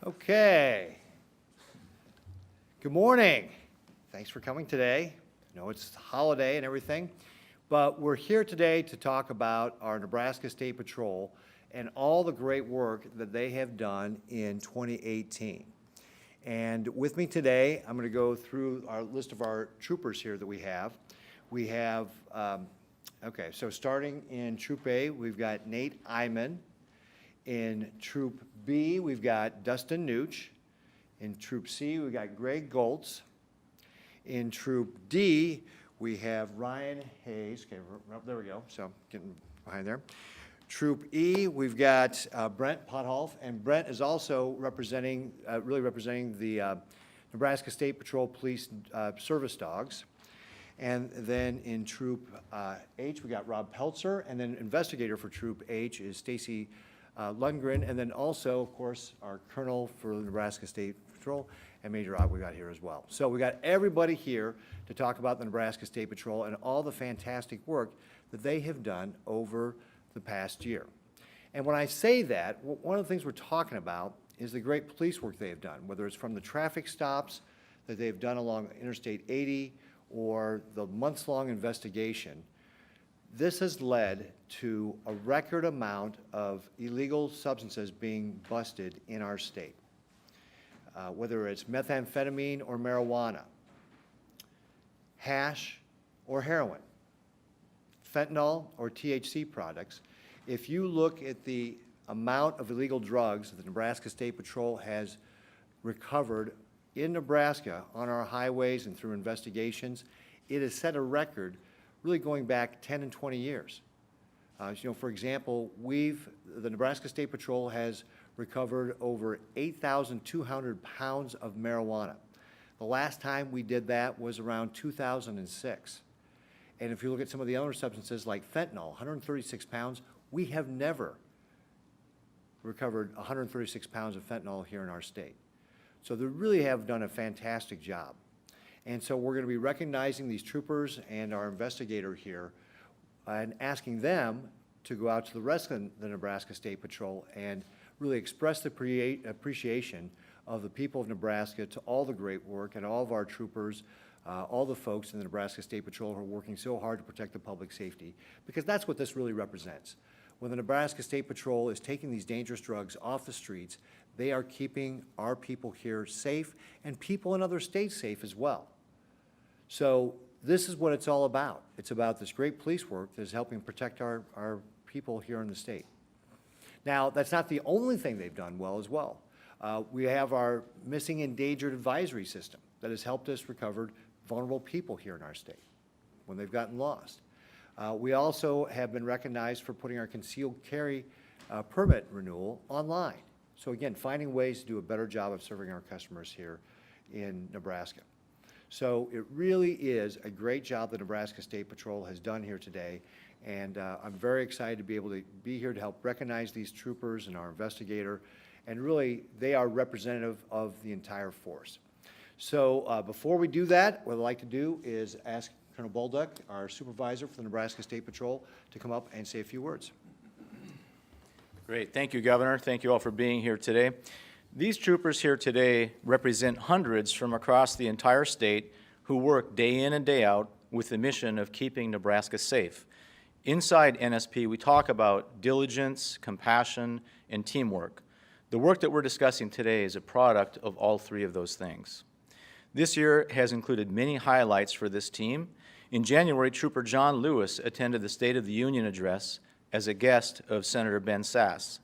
Okay. Good morning. Thanks for coming today. I know it's a holiday and everything, but we're here today to talk about our Nebraska State Patrol and all the great work that they have done in 2018. And with me today, I'm going to go through our list of our troopers here that we have. We have, so starting in Troop A, we've got Nate Iman. In Troop B, we've got Dustin Nooch. In Troop C, we've got Greg Goltz. In Troop D, we have Ryan Hayes. Okay, there we go. So getting behind there. Troop E, we've got Brent Potholf, and Brent is also representing, really representing the Nebraska State Patrol Police Service Dogs. And then in Troop H, we got Rob Peltzer, and then investigator for Troop H is Stacy Lundgren, and then also, of course, our colonel for the Nebraska State Patrol, and Major Ott we got here as well. So we got everybody here to talk about the Nebraska State Patrol and all the fantastic work that they have done over the past year. And when I say that, one of the things we're talking about is the great police work they have done, whether it's from the traffic stops that they've done along Interstate 80 or the months-long investigation. This has led to a record amount of illegal substances being busted in our state, whether it's methamphetamine or marijuana, hash or heroin, fentanyl or THC products. If you look at the amount of illegal drugs that the Nebraska State Patrol has recovered in Nebraska on our highways and through investigations, it has set a record really going back 10 and 20 years. For example, the Nebraska State Patrol has recovered over 8,200 pounds of marijuana. The last time we did that was around 2006. And if you look at some of the other substances like fentanyl, 136 pounds, we have never recovered 136 pounds of fentanyl here in our state. So they really have done a fantastic job. And so we're going to be recognizing these troopers and our investigator here and asking them to go out to the rest of the Nebraska State Patrol and really express the appreciation of the people of Nebraska to all the great work and all of our troopers, all the folks in the Nebraska State Patrol who are working so hard to protect the public safety, because that's what this really represents. When the Nebraska State Patrol is taking these dangerous drugs off the streets, they are keeping our people here safe and people in other states safe as well. So this is what it's all about. It's about this great police work that is helping protect our people here in the state. Now, that's not the only thing they've done well as well. We have our missing endangered advisory system that has helped us recover vulnerable people here in our state when they've gotten lost. We also have been recognized for putting our concealed carry permit renewal online. So again, finding ways to do a better job of serving our customers here in Nebraska. So it really is a great job the Nebraska State Patrol has done here today, and I'm very excited to be able to be here to help recognize these troopers and our investigator, and really they are representative of the entire force. So before we do that, what I'd like to do is ask Colonel Bolduc, our supervisor for the Nebraska State Patrol, to come up and say a few words. Great. Thank you, Governor. Thank you all for being here today. These troopers here today represent hundreds from across the entire state who work day in and day out with the mission of keeping Nebraska safe. Inside NSP, we talk about diligence, compassion, and teamwork. The work that we're discussing today is a product of all three of those things. This year has included many highlights for this team. In January, Trooper John Lewis attended the State of the Union address as a guest of Senator Ben Sasse.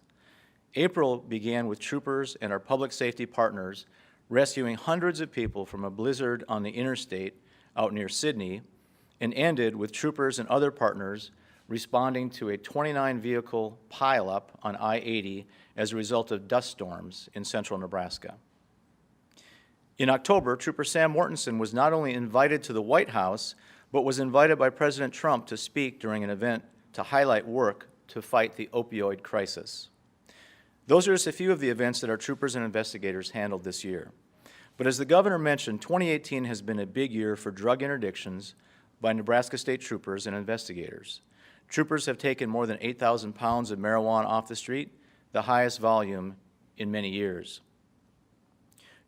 April began with troopers and our public safety partners rescuing hundreds of people from a blizzard on the interstate out near Sydney, and ended with troopers and other partners responding to a 29-vehicle pileup on I-80 as a result of dust storms in central Nebraska. In October, Trooper Sam Mortensen was not only invited to the White House, but was invited by President Trump to speak during an event to highlight work to fight the opioid crisis. Those are just a few of the events that our troopers and investigators handled this year. But as the governor mentioned, 2018 has been a big year for drug interdictions by Nebraska State troopers and investigators. Troopers have taken more than 8,000 pounds of marijuana off the street, the highest volume in many years.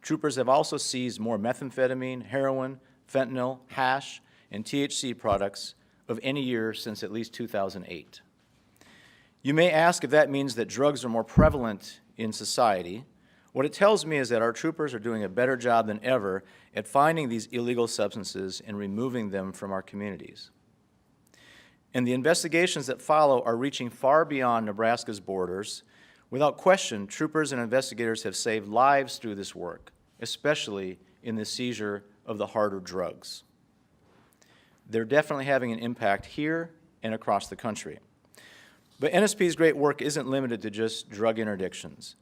Troopers have also seized more methamphetamine, heroin, fentanyl, hash, and THC products of any year since at least 2008. You may ask if that means that drugs are more prevalent in society. What it tells me is that our troopers are doing a better job than ever at finding these illegal substances and removing them from our communities. And the investigations that follow are reaching far beyond Nebraska's borders. Without question, troopers and investigators have saved lives through this work, especially in the seizure of the harder drugs. They're definitely having an impact here and across the country. But NSP's great work isn't limited to just drug interdictions.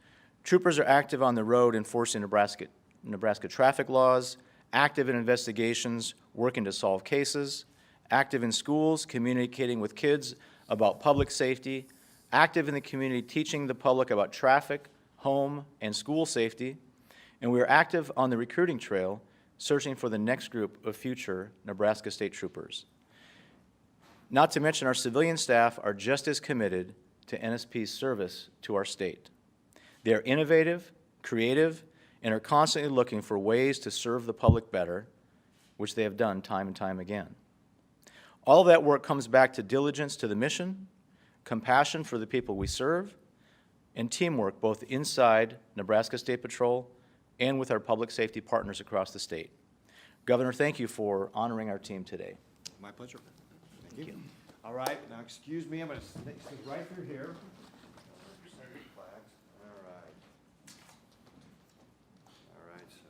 Troopers are active on the road enforcing Nebraska traffic laws, active in investigations, working to solve cases, active in schools, communicating with kids about public safety, active in the community teaching the public about traffic, home, and school safety, and we are active on the recruiting trail, searching for the next group of future Nebraska State Troopers. Not to mention our civilian staff are just as committed to NSP's service to our state. They are innovative, creative, and are constantly looking for ways to serve the public better, which they have done time and time again. All of that work comes back to diligence to the mission, compassion for the people we serve, and teamwork both inside Nebraska State Patrol and with our public safety partners across the state. Governor, thank you for honoring our team today. My pleasure. Thank you. All right, now excuse me, I'm going to stick right through here. All right. All right, so.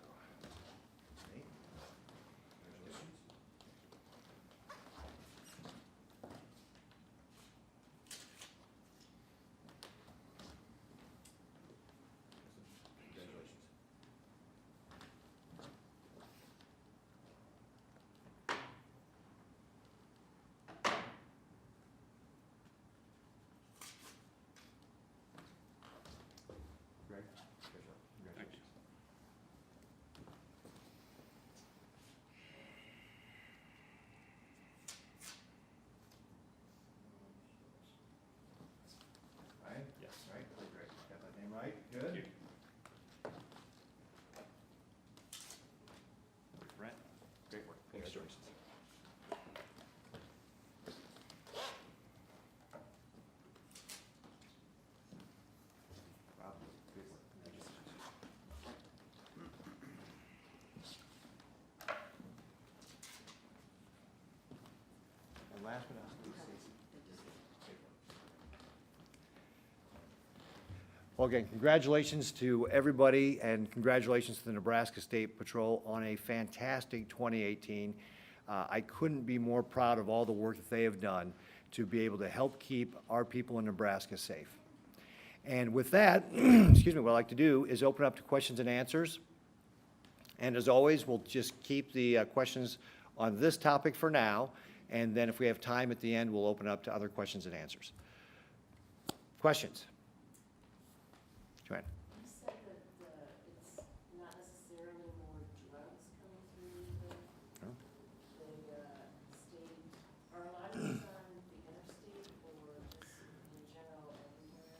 Good. Brent, great work. Congratulations. Wow, great work. And last but not least, Stacy. Well, again, congratulations to everybody, and congratulations to the Nebraska State Patrol on a fantastic 2018. I couldn't be more proud of all the work that they have done to be able to help keep our people in Nebraska safe. And with that, excuse me, what I'd like to do is open up to questions and answers. And as always, we'll just keep the questions on this topic for now, and then if we have time at the end, we'll open up to other questions and answers. Questions? Joanne. You said that it's not necessarily more drugs coming through the state. Are a lot of these on the interstate or just in general everywhere?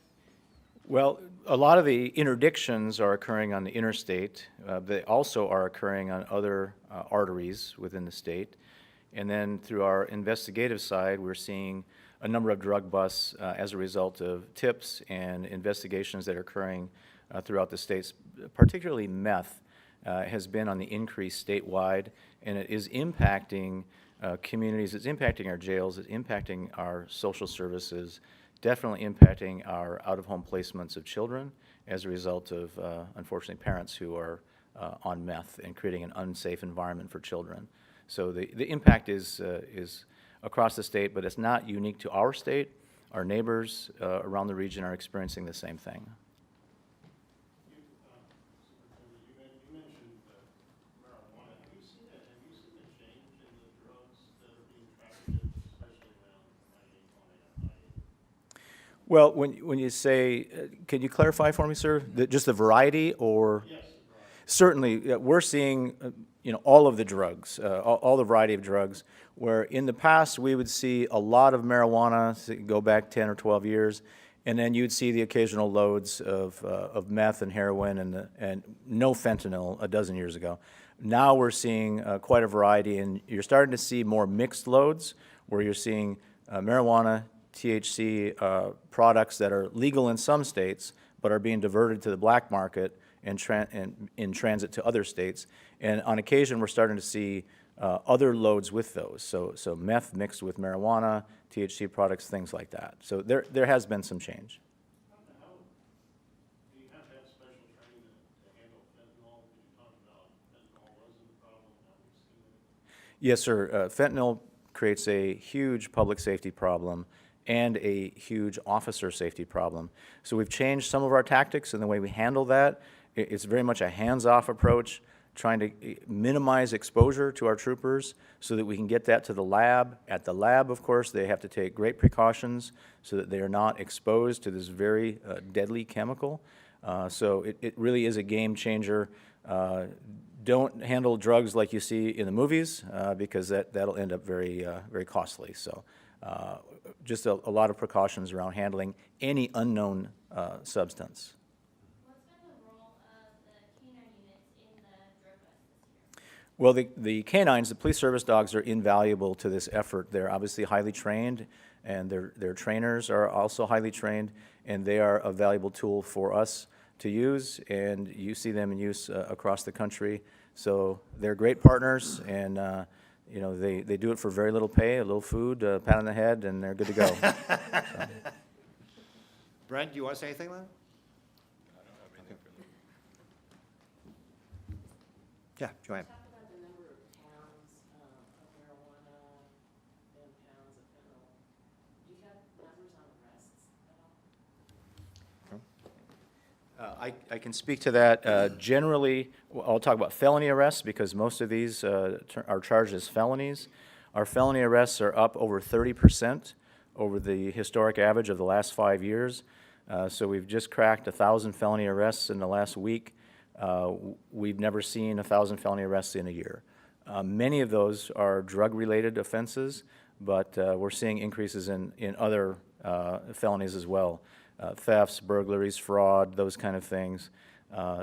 Well, a lot of the interdictions are occurring on the interstate. They also are occurring on other arteries within the state. And then through our investigative side, we're seeing a number of drug busts as a result of tips and investigations that are occurring throughout the states. Particularly meth has been on the increase statewide, and it is impacting communities, it's impacting our jails, it's impacting our social services, definitely impacting our out-of-home placements of children as a result of, unfortunately, parents who are on meth and creating an unsafe environment for children. So the impact is across the state, but it's not unique to our state. Our neighbors around the region are experiencing the same thing. You mentioned marijuana. Have you seen a change in the drugs that are being trafficked, especially around I-80? Well, when you say, can you clarify for me, sir? Just the variety, or? Yes, the variety. Certainly, we're seeing all of the drugs, all the variety of drugs, where in the past we would see a lot of marijuana, go back 10 or 12 years, And then you'd see the occasional loads of meth and heroin and no fentanyl a dozen years ago. Now we're seeing quite a variety, and you're starting to see more mixed loads where you're seeing marijuana, THC products that are legal in some states but are being diverted to the black market and in transit to other states. And on occasion, we're starting to see other loads with those. So meth mixed with marijuana, THC products, things like that. So there has been some change. How, do you have to have special training to handle fentanyl? Because you talked about fentanyl wasn't a problem, now we've seen it. Yes, sir. Fentanyl creates a huge public safety problem and a huge officer safety problem. So we've changed some of our tactics and the way we handle that. It's very much a hands-off approach, trying to minimize exposure to our troopers so that we can get that to the lab. At the lab, of course, they have to take great precautions so that they are not exposed to this very deadly chemical. So it really is a game changer. Don't handle drugs like you see in the movies because that'll end up very, very costly. So just a lot of precautions around handling any unknown substance. What's been the role of the canine units in the drug bust this year? Well, the canines, the police service dogs, are invaluable to this effort. They're obviously highly trained, and their trainers are also highly trained, and they are a valuable tool for us to use, and you see them in use across the country. So they're great partners, and you know, they do it for very little pay, a little food, a pat on the head, and they're good to go. So. Brent, do you want to say anything on that? Yeah, Joanne. Talk about the number of pounds of marijuana and pounds of fentanyl. Do you have numbers on arrests at all? I can speak to that. Generally, I'll talk about felony arrests because most of these are charged as felonies. Our felony arrests are up over 30% over the historic average of the last 5 years. So we've just cracked 1,000 felony arrests in the last week. We've never seen 1,000 felony arrests in a year. Many of those are drug-related offenses, but we're seeing increases in other felonies as well. Thefts, burglaries, fraud, those kind of things.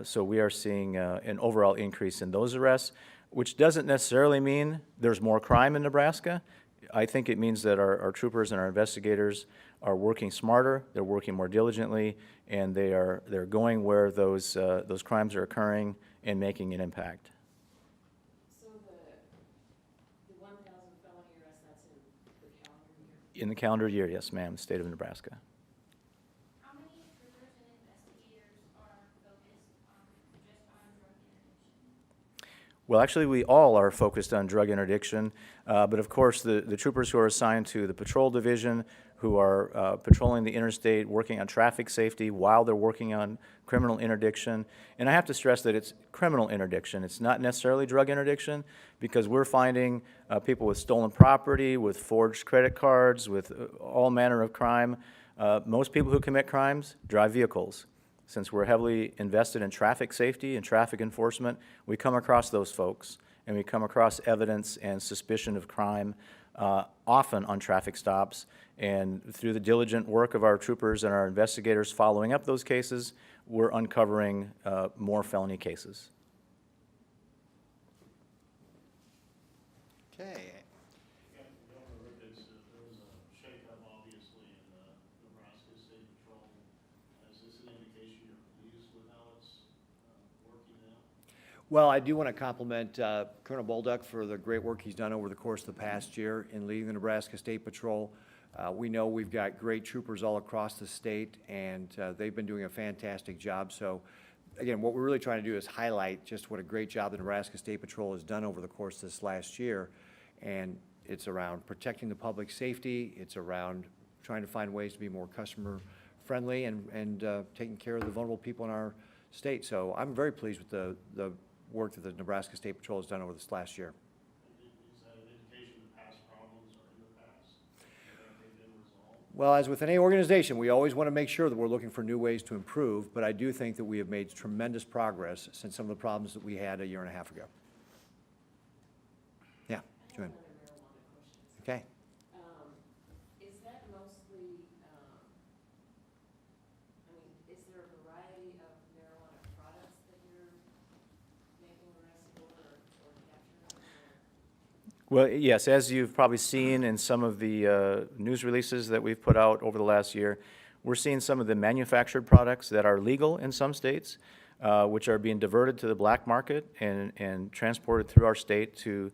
So we are seeing an overall increase in those arrests, which doesn't necessarily mean there's more crime in Nebraska. I think it means that our troopers and our investigators are working smarter, they're working more diligently, and they're going where those crimes are occurring and making an impact. So the 1,000 felony arrests, that's in the calendar year? In the calendar year, yes, ma'am, state of Nebraska. How many troopers and investigators are focused just on drug interdiction? Well, actually, we all are focused on drug interdiction, but of course, the troopers who are assigned to the patrol division, who are patrolling the interstate, working on traffic safety while they're working on criminal interdiction. And I have to stress that it's criminal interdiction. It's not necessarily drug interdiction, because we're finding people with stolen property, with forged credit cards, with all manner of crime. Most people who commit crimes drive vehicles. Since we're heavily invested in traffic safety and traffic enforcement, we come across those folks, and we come across evidence and suspicion of crime often on traffic stops. And through the diligent work of our troopers and our investigators following up those cases, we're uncovering more felony cases. Okay. Yeah, Governor Ricketts, there was a shakeup obviously in the Nebraska State Patrol. Is this an indication you're pleased with how it's working now? Well, I do want to compliment Colonel Bolduc for the great work he's done over the course of the past year in leading the Nebraska State Patrol. We know we've got great troopers all across the state, and they've been doing a fantastic job. So, again, what we're really trying to do is highlight just what a great job the Nebraska State Patrol has done over the course of this last year. And it's around protecting the public safety. It's around trying to find ways to be more customer-friendly and taking care of the vulnerable people in our state. So I'm very pleased with the work that the Nebraska State Patrol has done over this last year. Is that an indication the past problems are in the past? Have they been resolved? Well, as with any organization, we always want to make sure that we're looking for new ways to improve, but I do think that we have made tremendous progress since some of the problems that we had a year and a half ago. Yeah, Joanne. Another marijuana question. Okay. Is that mostly Well, yes, as you've probably seen in some of the news releases that we've put out over the last year, we're seeing some of the manufactured products that are legal in some states, which are being diverted to the black market and transported through our state to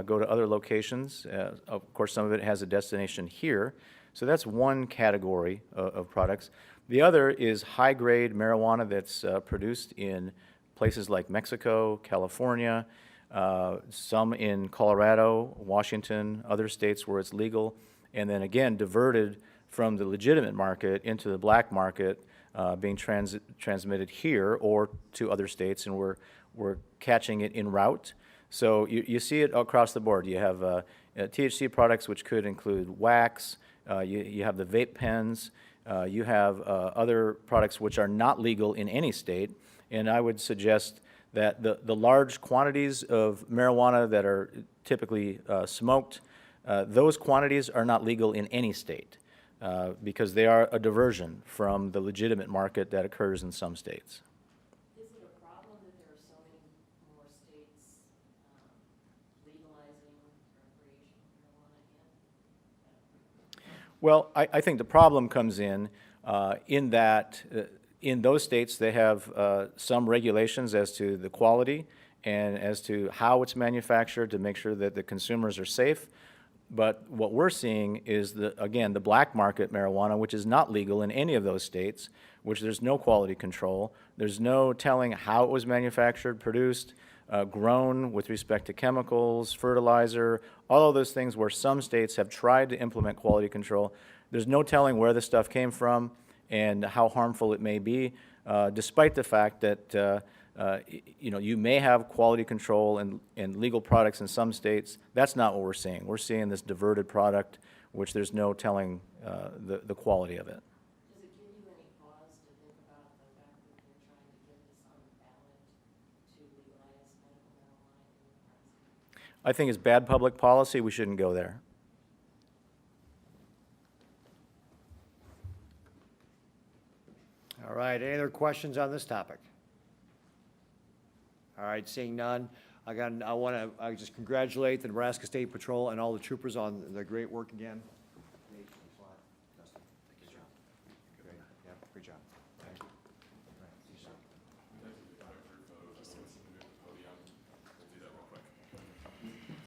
go to other locations. Of course, some of it has a destination here. So that's one category of products. The other is high-grade marijuana that's produced in places like Mexico, California, some in Colorado, Washington, other states where it's legal, and then again diverted from the legitimate market into the black market, being transmitted here or to other states, and we're catching it en route. So you see it across the board. You have THC products, which could include wax. You have the vape pens. You have other products which are not legal in any state. And I would suggest that the large quantities of marijuana that are typically smoked, those quantities are not legal in any state because they are a diversion from the legitimate market that occurs in some states. Is it a problem that there are so many more states legalizing recreational marijuana again? Well, I think the problem comes in that in those states they have some regulations as to the quality and as to how it's manufactured to make sure that the consumers are safe. But what we're seeing is, again, the black market marijuana, which is not legal in any of those states, which there's no quality control. There's no telling how it was manufactured, produced, grown with respect to chemicals, fertilizer, all of those things where some states have tried to implement quality control. There's no telling where the stuff came from and how harmful it may be, despite the fact that you may have quality control and legal products in some states. That's not what we're seeing. We're seeing this diverted product, which there's no telling the quality of it. Does it give you any pause to think about the fact that they're trying to get this on the ballot to legalize medical marijuana in Nebraska? I think it's bad public policy. We shouldn't go there. All right, any other questions on this topic? All right, seeing none, I want to just congratulate the Nebraska State Patrol and all the troopers on their great work again.